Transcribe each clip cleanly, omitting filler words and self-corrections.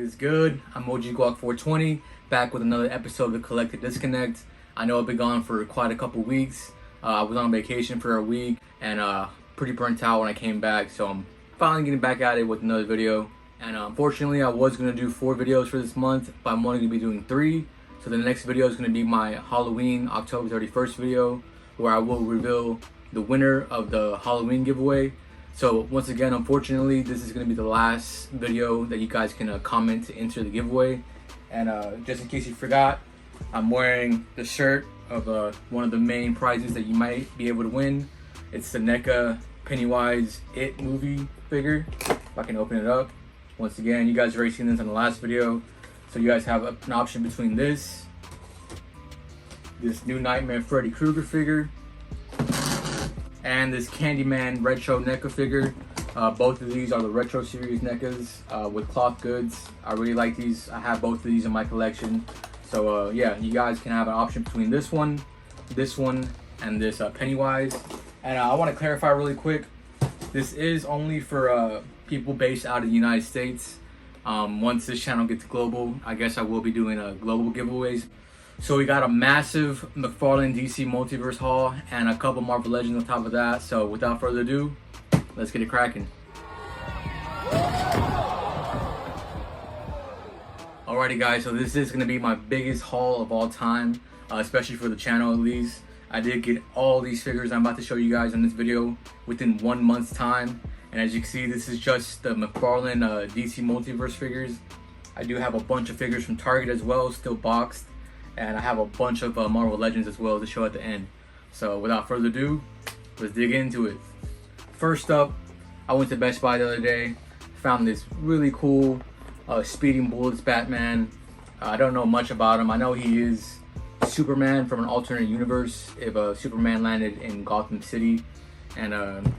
is good? I'm Guak 420, back with another episode of the Collective Disconnect. I know I've been gone for quite a couple weeks. I was on vacation for a week and pretty burnt out when I came back, so I'm finally getting back at it with another video. And unfortunately, I was going to do 4 videos for this month, but I'm only going to be doing 3. So the next video is going to be my Halloween October 31st video, where I will reveal the winner of the Halloween giveaway. So once again, unfortunately, this is going to be the last video that you guys can comment to enter the giveaway. And just in case you forgot, I'm wearing the shirt of one of the main prizes that you might be able to win. It's the NECA Pennywise It movie figure. If I can open it up. Once again, you guys already seen this in the last video. So you guys have an option between this new Nightmare Freddy Krueger figure, and this Candyman retro NECA figure. Both of these are the retro series NECAs with cloth goods. I really like these. I have both of these in my collection. So yeah, you guys can have an option between this one, and this Pennywise. And I want to clarify really quick, this is only for people based out of the United States. Once this channel gets global, I guess I will be doing global giveaways. So we got a massive Mcfarlane DC Multiverse haul and a couple Marvel Legends on top of that. So without further ado, let's get it cracking. Alrighty guys, so this is going to be my biggest haul of all time, especially for the channel at least. I did get all these figures I'm about to show you guys in this video within 1 month's time. And as you can see, this is just the Mcfarlane DC Multiverse figures. I do have a bunch of figures from Target as well, still boxed. And I have a bunch of Marvel Legends as well to show at the end. So without further ado, let's dig into it. First up, I went to Best Buy the other day, found this really cool Speeding Bullets Batman. I don't know much about him. I know he is Superman from an alternate universe. If Superman landed in Gotham City and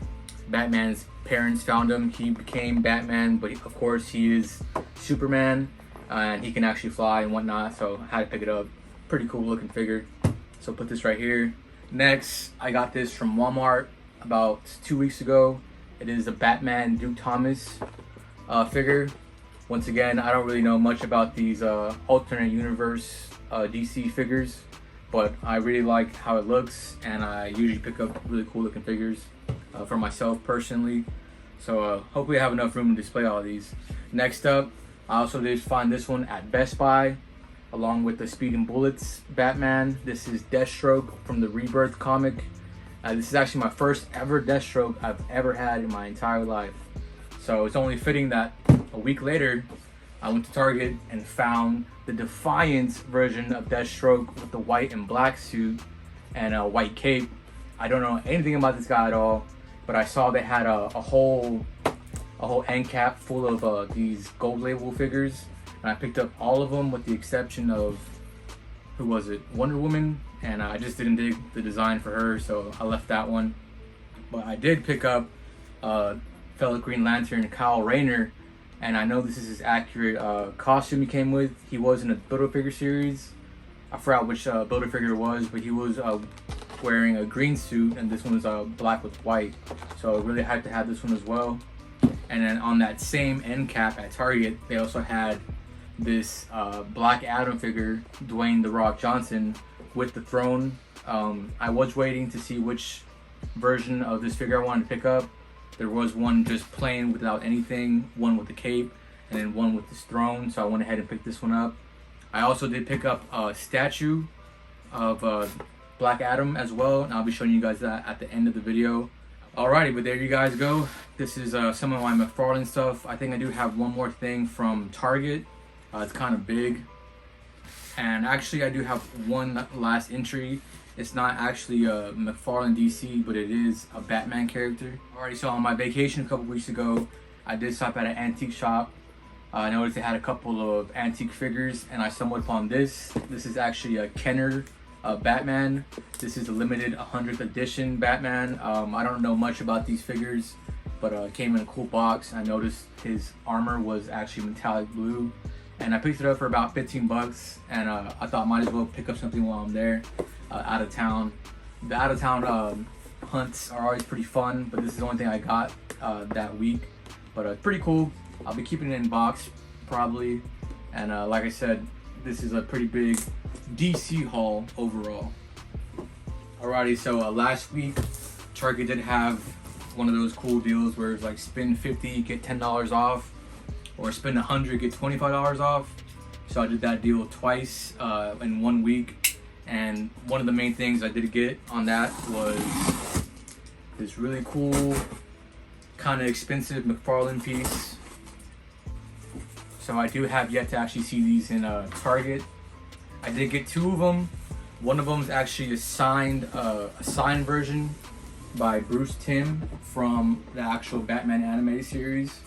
Batman's parents found him, he became Batman, but of course he is Superman and he can actually fly and whatnot, so I had to pick it up. Pretty cool looking figure, so put this right here. Next, I got this from Walmart about 2 weeks ago. It is a Batman Duke Thomas figure. Once again, I don't really know much about these alternate universe DC figures, but I really like how it looks, and I usually pick up really cool looking figures for myself personally. So hopefully I have enough room to display all of these. Next up, I also did find this one at Best Buy, along with the Speeding Bullets Batman. This is Deathstroke from the Rebirth comic. This is actually my first ever Deathstroke I've ever had in my entire life. So it's only fitting that a week later, I went to Target and found the Defiance version of Deathstroke with the white and black suit and a white cape. I don't know anything about this guy at all, but I saw they had a whole end cap full of these gold label figures. And I picked up all of them with the exception of, who was it? Wonder Woman. And I just didn't dig the design for her, so I left that one. But I did pick up fellow Green Lantern Kyle Rayner, and I know this is his accurate costume he came with. He was in a Build-A-Figure series. I forgot which Build-A-Figure it was, but he was wearing a green suit, and this one was black with white. So I really had to have this one as well. And then on that same end cap at Target, they also had this Black Adam figure, Dwayne "The Rock" Johnson, with the throne. I was waiting to see which version of this figure I wanted to pick up. There was one just plain without anything, one with the cape, and then one with this throne, so I went ahead and picked this one up. I also did pick up a statue of Black Adam as well, and I'll be showing you guys that at the end of the video. Alrighty, but there you guys go. This is some of my Mcfarlane stuff. I think I do have one more thing from Target. It's kind of big, and actually I do have one last entry. It's not actually a Mcfarlane DC, but it is a Batman character. Alrighty, so on my vacation a couple weeks ago, I did stop at an antique shop. I noticed they had a couple of antique figures, and I stumbled upon this. This is actually a Kenner Batman. This is a limited 100th edition Batman. I don't know much about these figures, but it came in a cool box. I noticed his armor was actually metallic blue, and I picked it up for about 15 bucks, and I thought might as well pick up something while I'm there, out of town. The out of town hunts are always pretty fun, but this is the only thing I got that week. But pretty cool. I'll be keeping it in box probably And like I said, this is a pretty big DC haul overall. Alrighty, so last week Target did have one of those cool deals where it's like spend 50 get $10 off, or spend 100 get $25 off. So I did that deal twice in 1 week, and one of the main things I did get on that was this really cool, kind of expensive Mcfarlane piece. So I do have yet to actually see these in Target. I did get 2 of them. One of them is actually a signed version by Bruce Timm from the actual Batman animated series.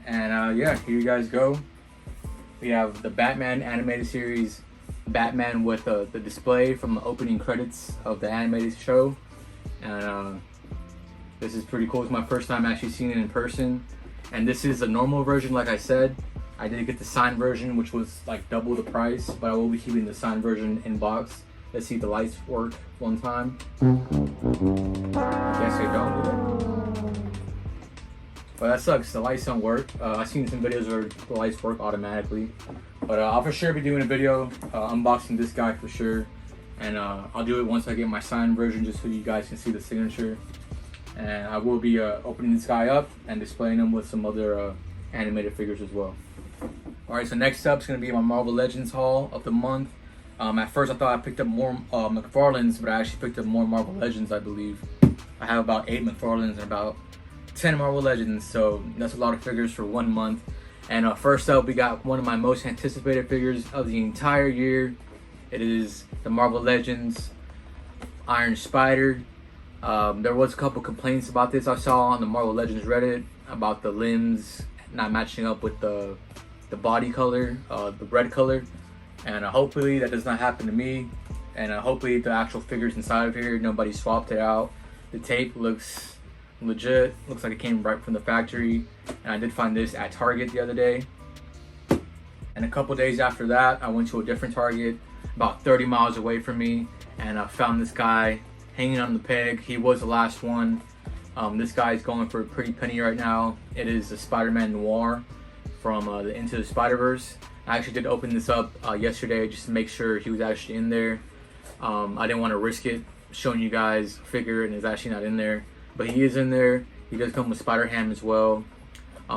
And yeah, here you guys go. We have the Batman animated series, Batman with the display from the opening credits of the animated show. And this is pretty cool. It's my first time actually seeing it in person. And this is the normal version, like I said. I did get the signed version, which was like double the price, but I will be keeping the signed version in box. Let's see if the lights work one time. I guess they don't do that. But that sucks, the lights don't work. I've seen some videos where the lights work automatically. But I'll for sure be doing a video unboxing this guy for sure. And I'll do it once I get my signed version, just so you guys can see the signature. And I will be opening this guy up and displaying him with some other animated figures as well. Alright, so next up is going to be my Marvel Legends haul of the month. At first I thought I picked up more McFarlane's, but I actually picked up more Marvel Legends, I believe. I have about 8 McFarlane's and about 10 Marvel Legends, so that's a lot of figures for 1 month. And first up, we got one of my most anticipated figures of the entire year. It is the Marvel Legends Iron Spider. There was a couple complaints about this I saw on the Marvel Legends Reddit about the limbs not matching up with the body color, the red color. And hopefully that does not happen to me. And hopefully the actual figures inside of here, nobody swapped it out. The tape looks legit, looks like it came right from the factory. And I did find this at Target the other day. And a couple days after that, I went to a different Target about 30 miles away from me, and I found this guy hanging on the peg. He was the last one. This guy is going for a pretty penny right now. It is the Spider-Man Noir from the Into the Spider-Verse. I actually did open this up yesterday just to make sure he was actually in there. I didn't want to risk it showing you guys a figure and it's actually not in there, but he is in there. He does come with Spider-Ham as well.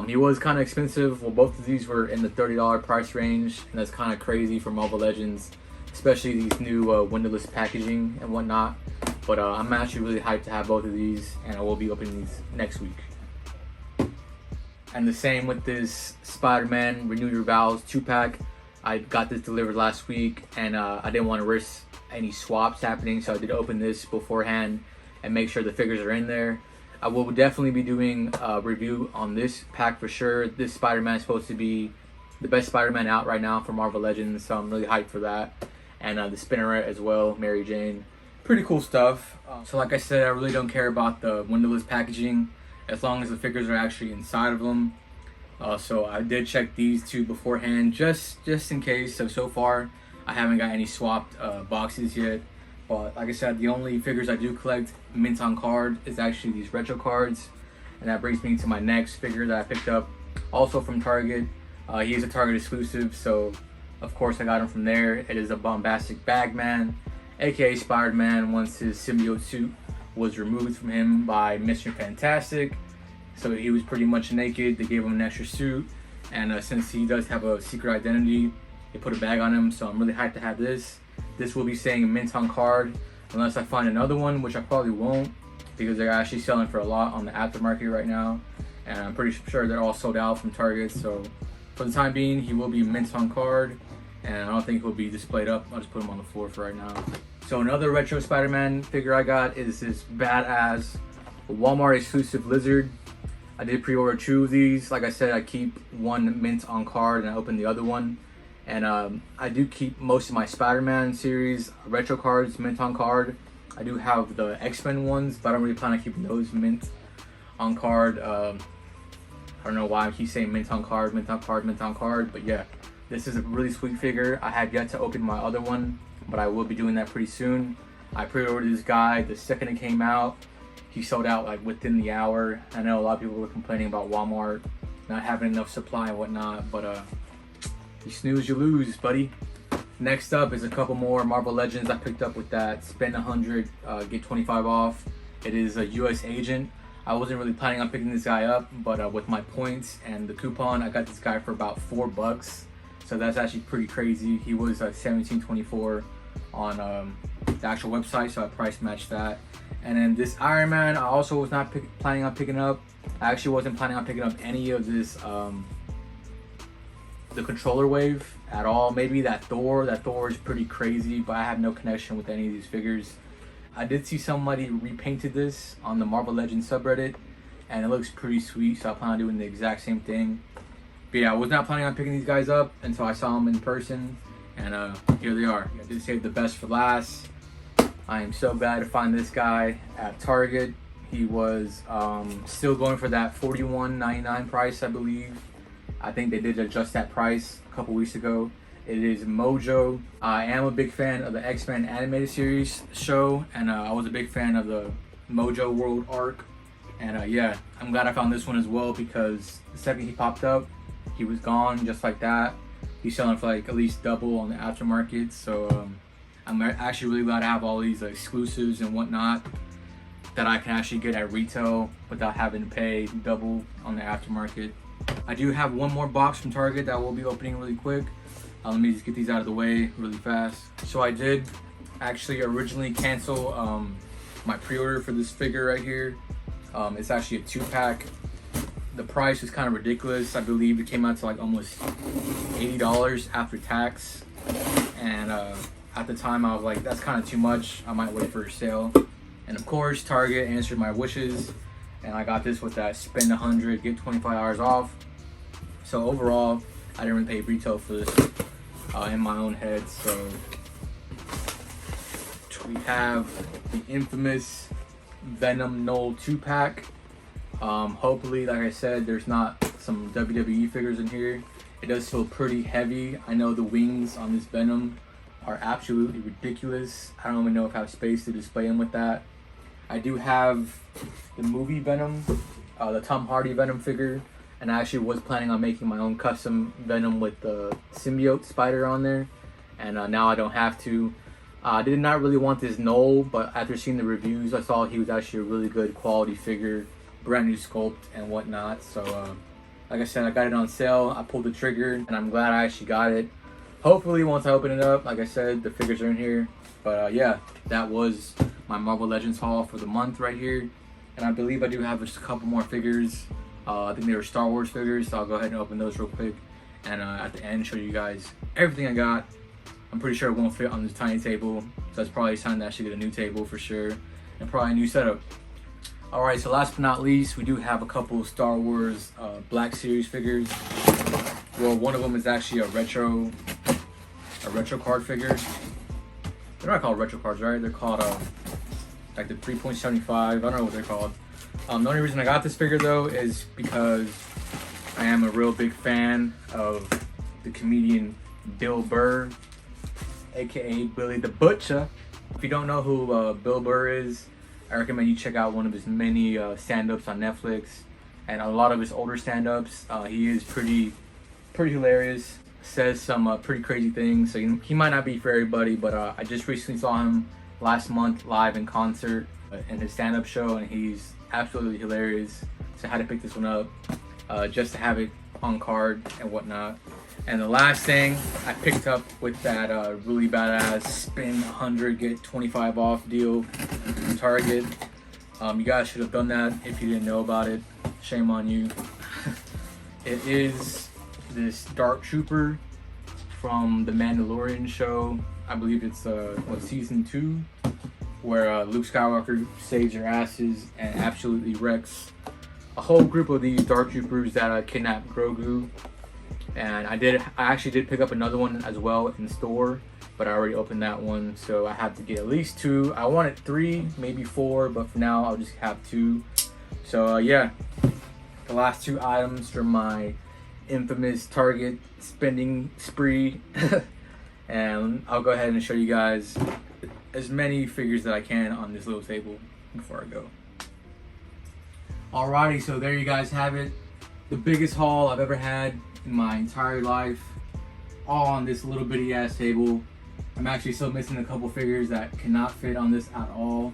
He was kind of expensive. Well, both of these were in the $30 price range, and that's kind of crazy for Marvel Legends, especially these new windowless packaging and whatnot. But I'm actually really hyped to have both of these, and I will be opening these next week. And the same with this Spider-Man Renew Your Vows 2-pack. I got this delivered last week, and I didn't want to risk any swaps happening, so I did open this beforehand and make sure the figures are in there. I will definitely be doing a review on this pack for sure. This Spider-Man is supposed to be the best Spider-Man out right now for Marvel Legends, so I'm really hyped for that. And the Spinneret as well, Mary Jane. Pretty cool stuff. So like I said, I really don't care about the windowless packaging as long as the figures are actually inside of them. So I did check these two beforehand just in case. So far I haven't got any swapped boxes yet. But like I said, the only figures I do collect mint on card is actually these retro cards. And that brings me to my next figure that I picked up also from Target. He is a Target exclusive, so of course I got him from there. It is a Bombastic Bagman, aka Spider-Man, once his symbiote suit was removed from him by Mr. Fantastic. So he was pretty much naked. They gave him an extra suit, and since he does have a secret identity, they put a bag on him, so I'm really hyped to have this. This will be saying mint on card unless I find another one, which I probably won't, because they're actually selling for a lot on the aftermarket right now, and I'm pretty sure they're all sold out from Target. So for the time being, he will be mint on card, and I don't think he'll be displayed up. I'll just put him on the floor for right now. So another retro Spider-Man figure I got is this badass Walmart exclusive Lizard. I did pre-order 2 of these. Like I said, I keep one mint on card and I open the other one. And I do keep most of my Spider-Man series retro cards mint on card. I do have the X-Men ones, but I don't really plan on keeping those mint on card. I don't know why I keep saying mint on card, mint on card, mint on card, but yeah, this is a really sweet figure. I have yet to open my other one, but I will be doing that pretty soon. I pre-ordered this guy the second it came out. He sold out like within the hour. I know a lot of people were complaining about Walmart not having enough supply and whatnot, but You snooze, you lose, buddy. Next up is a couple more Marvel Legends I picked up with that spend 100, get 25 off. It is a US agent. I wasn't really planning on picking this guy up, but with my points and the coupon, I got this guy for about $4. So that's actually pretty crazy. He was $17.24 on the actual website, so I price matched that. And then this Iron Man, I also was not planning on picking up. I actually wasn't planning on picking up any of this, the controller wave at all. Maybe that Thor is pretty crazy, but I have no connection with any of these figures. I did see somebody repainted this on the Marvel Legends subreddit, and it looks pretty sweet, so I plan on doing the exact same thing. But yeah, I was not planning on picking these guys up until I saw them in person, and here they are. I did save the best for last. I am so glad to find this guy at Target. He was still going for that $41.99 price, I believe. I think they did adjust that price a couple weeks ago. It is Mojo. I am a big fan of the X-Men animated series show, and I was a big fan of the Mojo World arc. And yeah, I'm glad I found this one as well, because the second he popped up, he was gone just like that. He's selling for like at least double on the aftermarket. So I'm actually really glad to have all these exclusives and whatnot that I can actually get at retail without having to pay double on the aftermarket. I do have one more box from Target that will be opening really quick. Let me just get these out of the way really fast. So I did actually originally cancel my pre-order for this figure right here. It's actually a 2-pack. The price was kind of ridiculous. I believe it came out to like almost $80 after tax. And at the time I was like, that's kind of too much. I might wait for a sale. And of course, Target answered my wishes, and I got this with that spend 100, get $25 off. So overall, I didn't really pay retail for this in my own head. So we have the infamous Venom Knoll 2-pack. Hopefully, like I said, there's not some WWE figures in here. It does feel pretty heavy. I know the wings on this Venom are absolutely ridiculous. I don't even know if I have space to display them with that. I do have the movie Venom, the Tom Hardy Venom figure, and I actually was planning on making my own custom Venom with the symbiote spider on there, and now I don't have to. I did not really want this Knoll, but after seeing the reviews, I saw he was actually a really good quality figure, brand new sculpt and whatnot. So like I said, I got it on sale. I pulled the trigger, and I'm glad I actually got it. Hopefully, once I open it up, like I said, the figures are in here. But yeah, that was my Marvel Legends haul for the month right here. And I believe I do have just a couple more figures. I think they were Star Wars figures, so I'll go ahead and open those real quick. And at the end, show you guys everything I got. I'm pretty sure it won't fit on this tiny table, so that's probably a sign that I should get a new table for sure. And probably a new setup. Alright, so last but not least, we do have a couple Star Wars Black Series figures. Well, one of them is actually a retro card figure. They're not called retro cards, right? They're called like the 3.75. I don't know what they're called. The only reason I got this figure though is because I am a real big fan of the comedian Bill Burr, aka Billy the Butcher. If you don't know who Bill Burr is, I recommend you check out one of his many stand-ups on Netflix, and a lot of his older stand-ups. He is pretty hilarious. Says some pretty crazy things, so he might not be for everybody, but I just recently saw him last month live in concert in his stand-up show, and he's absolutely hilarious. So I had to pick this one up just to have it on card and whatnot. And the last thing I picked up with that really badass spend 100 get 25 off deal from Target. You guys should have done that if you didn't know about it. Shame on you. It is this Dark Trooper from the Mandalorian show. I believe it's season 2, where Luke Skywalker saves your asses and absolutely wrecks a whole group of these Dark Troopers that kidnapped Grogu. And I actually did pick up another one as well in store, but I already opened that one, so I have to get at least 2. I wanted 3, maybe 4, but for now I'll just have 2. So yeah, the last 2 items from my infamous Target spending spree. And I'll go ahead and show you guys as many figures that I can on this little table before I go. Alrighty, so there you guys have it. The biggest haul I've ever had in my entire life. all on this little bitty ass table. I'm actually still missing a couple figures that cannot fit on this at all.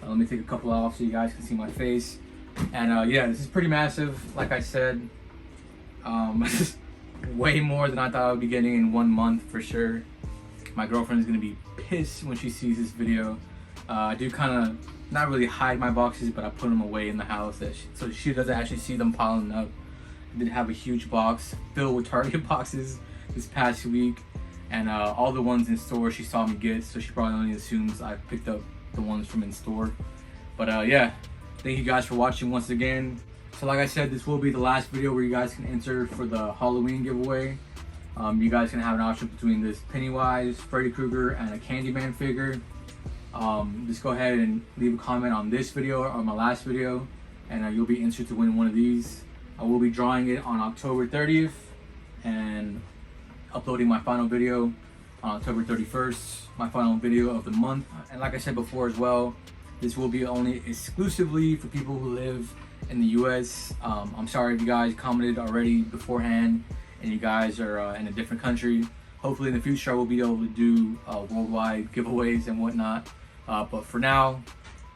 Let me take a couple off so you guys can see my face. And yeah, this is pretty massive. Like I said, way more than I thought I would be getting in 1 month for sure. My girlfriend is gonna be pissed when she sees this video. I do kind of not really hide my boxes, but I put them away in the house so she doesn't actually see them piling up. I did have a huge box filled with Target boxes this past week, and all the ones in store she saw me get, so she probably only assumes I picked up the ones from in store. But yeah, thank you guys for watching once again. So like I said, this will be the last video where you guys can enter for the Halloween giveaway. You guys can have an option between this Pennywise, Freddy Krueger, and a Candyman figure. Just go ahead and leave a comment on this video or my last video, and you'll be entered to win one of these. I will be drawing it on October 30th and uploading my final video on October 31st, my final video of the month. And like I said before as well, this will be only exclusively for people who live in the US. I'm sorry if you guys commented already beforehand and you guys are in a different country. Hopefully in the future I will be able to do worldwide giveaways and whatnot. But for now,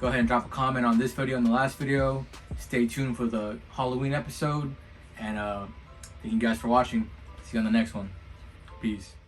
go ahead and drop a comment on this video and the last video. Stay tuned for the Halloween episode. And thank you guys for watching. See you on the next one. Peace.